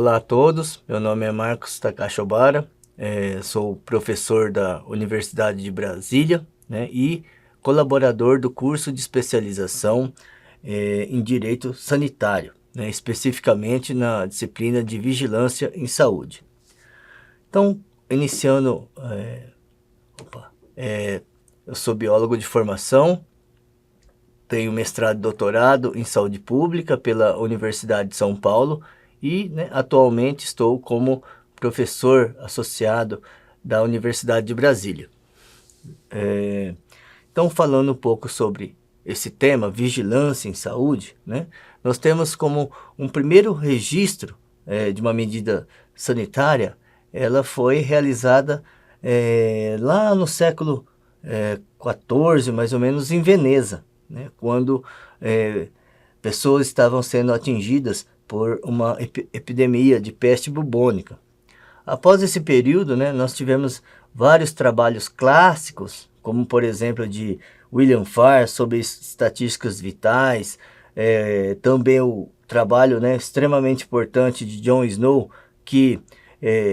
Olá a todos, meu nome é Marcos Takashi Obara, sou professor da Universidade de Brasília, né, e colaborador do curso de especialização em Direito Sanitário, né, especificamente na disciplina de Vigilância em Saúde. Então, iniciando, eu sou biólogo de formação, tenho mestrado e doutorado em Saúde Pública pela Universidade de São Paulo e, né, atualmente estou como professor associado da Universidade de Brasília. Então, falando um pouco sobre esse tema, vigilância em saúde, né, nós temos como um primeiro registro de uma medida sanitária, ela foi realizada lá no século XIV, mais ou menos, em Veneza, né, quando pessoas estavam sendo atingidas por uma epidemia de peste bubônica. Após esse período, né, nós tivemos vários trabalhos clássicos, como por exemplo de William Farr sobre estatísticas vitais, também o trabalho, né, extremamente importante de John Snow, que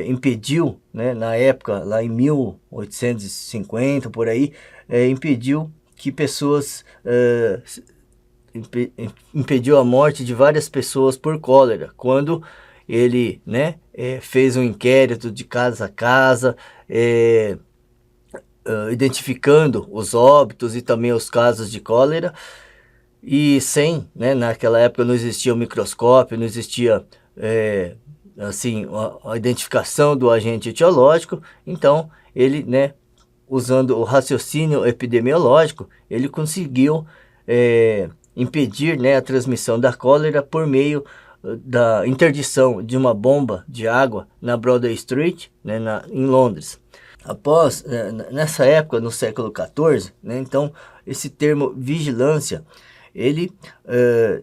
impediu, né, na época, lá em 1850, por aí, impediu que pessoas... impediu a morte de várias pessoas por cólera, quando ele, né, fez um inquérito de casa a casa, identificando os óbitos e também os casos de cólera, e sem, né, naquela época não existia o microscópio, não existia assim, a identificação do agente etiológico. Então ele, né, usando o raciocínio epidemiológico, ele conseguiu impedir, né, a transmissão da cólera por meio da interdição de uma bomba de água na Broadway Street, né, em Londres. Após, nessa época, no século XIV, né, então esse termo vigilância, ele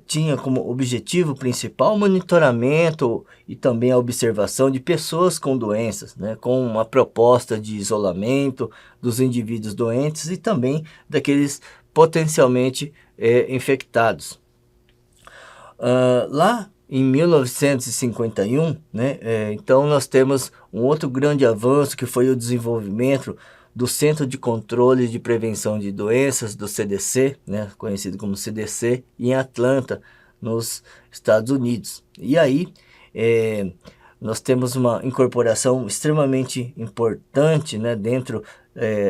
tinha como objetivo principal o monitoramento e também a observação de pessoas com doenças, né, com uma proposta de isolamento dos indivíduos doentes e também daqueles potencialmente infectados. Lá em 1951, né, então nós temos um outro grande avanço, que foi o desenvolvimento do Centro de Controle de Prevenção de Doenças, do CDC, né, conhecido como CDC, em Atlanta, nos Estados Unidos. E aí nós temos uma incorporação extremamente importante, né, dentro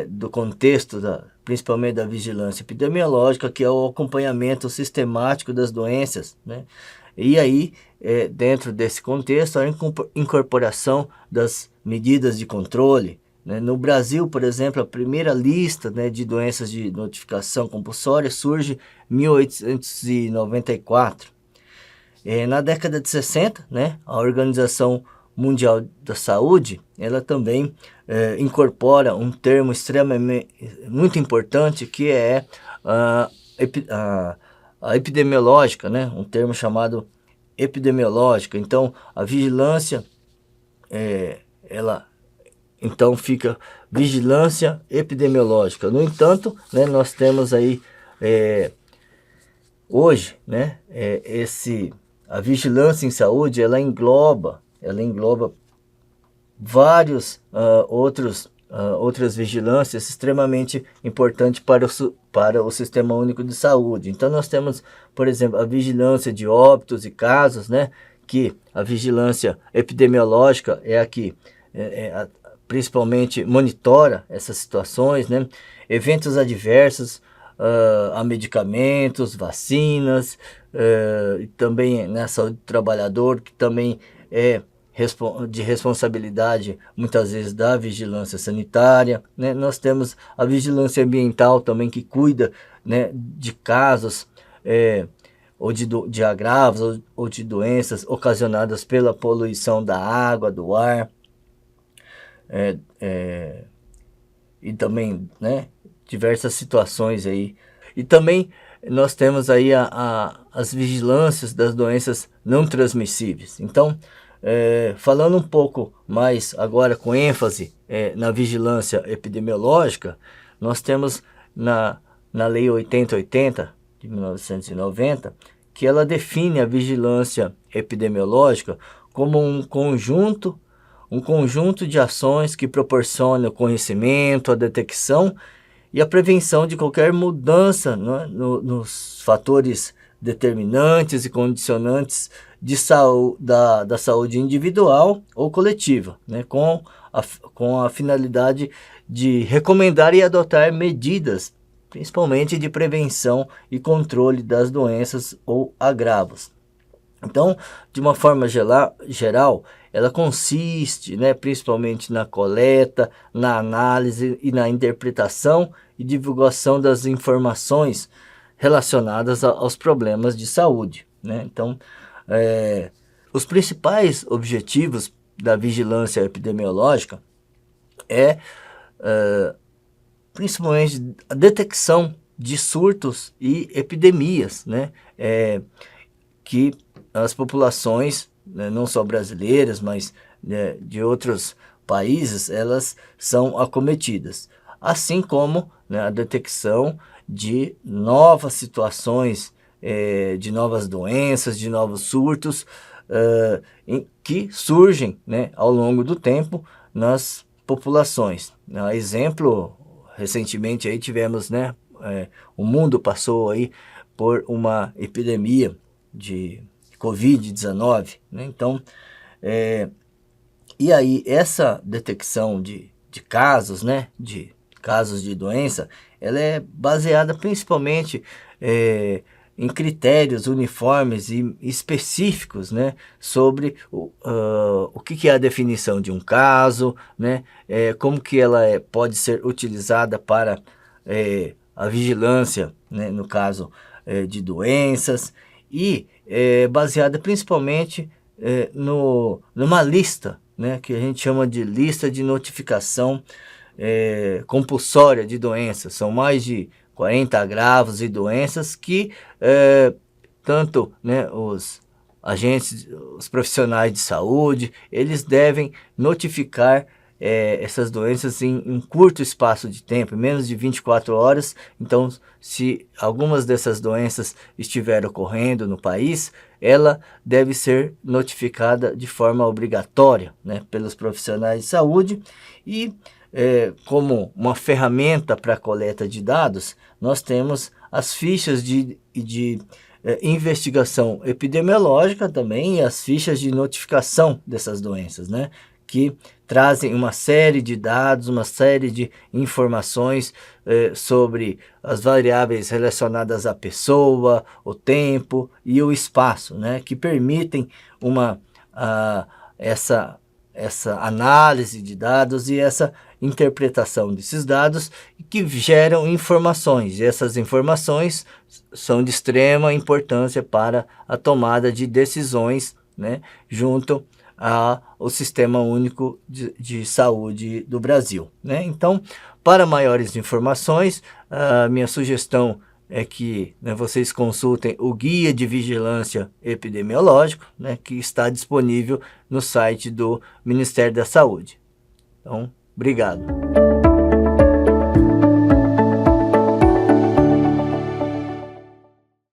do contexto principalmente da vigilância epidemiológica, que é o acompanhamento sistemático das doenças, né? E aí, dentro desse contexto, a incorporação das medidas de controle, né? No Brasil, por exemplo, a primeira lista, né, de doenças de notificação compulsória surge em 1894. Na década de 60, né, a Organização Mundial da Saúde, ela também incorpora um termo extremamente muito importante, que é a epidemiológica, né, um termo chamado epidemiológica. Então a vigilância, ela então fica vigilância epidemiológica. No entanto, né, nós temos aí hoje, né, a vigilância em saúde, ela engloba vários outras vigilâncias extremamente importantes para o Sistema Único de Saúde. Então nós temos, por exemplo, a vigilância de óbitos e casos, né, que a vigilância epidemiológica é a que principalmente monitora essas situações, né, eventos adversos a medicamentos, vacinas, e também na saúde do trabalhador, que também é de responsabilidade muitas vezes da vigilância sanitária, né? Nós temos a vigilância ambiental também, que cuida, né, de casos ou de agravos ou de doenças ocasionadas pela poluição da água, do ar, e também, né, diversas situações aí. E também nós temos aí as vigilâncias das doenças não transmissíveis. Então, falando um pouco mais agora com ênfase na vigilância epidemiológica, nós temos na Lei 8080 de 1990, que ela define a vigilância epidemiológica como um conjunto de ações que proporcionam o conhecimento, a detecção e a prevenção de qualquer mudança, né, nos fatores determinantes e condicionantes de da saúde individual ou coletiva, né, com a finalidade de recomendar e adotar medidas, principalmente de prevenção e controle das doenças ou agravos. Então, de uma forma geral, ela consiste, né, principalmente na coleta, na análise e na interpretação e divulgação das informações relacionadas aos problemas de saúde, né? Então, os principais objetivos da vigilância epidemiológica é principalmente a detecção de surtos e epidemias, né? Que as populações, né, não só brasileiras, mas, né, de outros países, elas são acometidas. Assim como, né, a detecção de novas situações, de novas doenças, de novos surtos, que surgem, né, ao longo do tempo nas populações. Exemplo, recentemente aí tivemos, né, o mundo passou aí por uma epidemia de Covid-19, né? Então, e aí essa detecção de casos, né, de casos de doença, ela é baseada principalmente em critérios uniformes e específicos, né, sobre o que é a definição de um caso, né, como que ela pode ser utilizada para a vigilância, né, no caso de doenças, e baseada principalmente numa lista, né, que a gente chama de lista de notificação compulsória de doenças. São mais de 40 agravos e doenças que tanto, né, os agentes, os profissionais de saúde, eles devem notificar essas doenças em um curto espaço de tempo, menos de 24 horas. Então, se algumas dessas doenças estiverem ocorrendo no país, ela deve ser notificada de forma obrigatória, né, pelos profissionais de saúde. E como uma ferramenta para a coleta de dados, nós temos as fichas de investigação epidemiológica também, e as fichas de notificação dessas doenças, né, que trazem uma série de dados, uma série de informações sobre as variáveis relacionadas à pessoa, o tempo e o espaço, né, que permitem essa análise de dados e essa interpretação desses dados, que geram informações, e essas informações são de extrema importância para a tomada de decisões, né, junto ao Sistema Único de Saúde do Brasil, né? Então, para maiores informações, a minha sugestão é que, né, vocês consultem o Guia de Vigilância Epidemiológica, né, que está disponível no site do Ministério da Saúde. Então, obrigado.